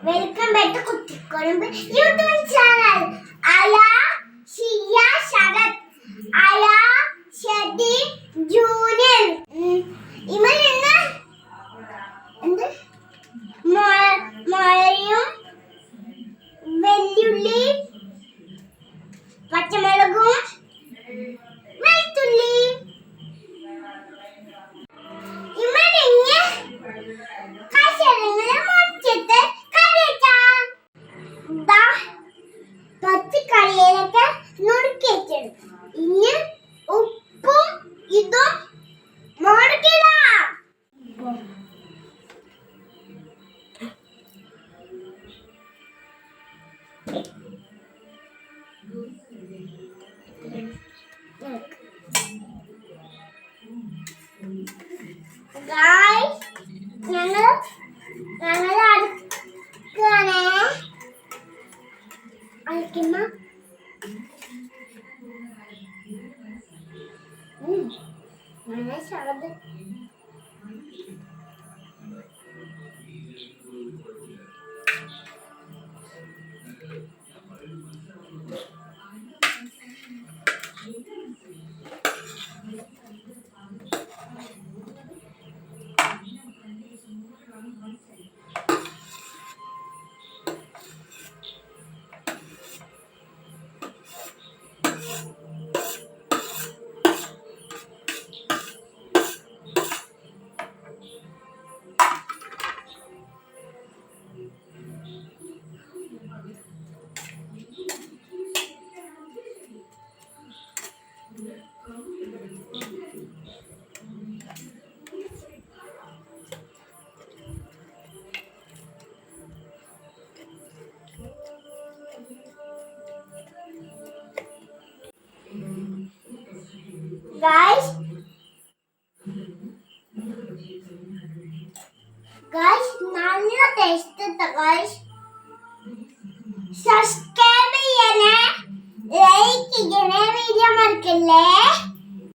Welcome back to കുട്ടിക്കൊടുമ്പ് YouTube channel. അയ ഷിയ ശരത് അയ ഷെഡി ജൂനിയർ ഇമലിന്ന് എന്ത് മുളയും വെല്ലുള്ളി പച്ചമുളകും വെളുത്തുള്ളി ഇമലിന്ന് പച്ചക്കറിയിലൊക്കെ നുറുക്കി വെച്ചെടുക്കും. ഇനി ഉപ്പും ഇതും മുളകിടാം. ഞങ്ങൾ അടുക്കാണേ അയക്കുന്ന ശബ്ദ Guys, നല്ല ടേസ്റ്റ് guys. സബ്സ്ക്രൈബ് ചെയ്യണേ, ലൈക്ക് ചെയ്യണേ, വീഡിയോ മറക്കല്ലേ.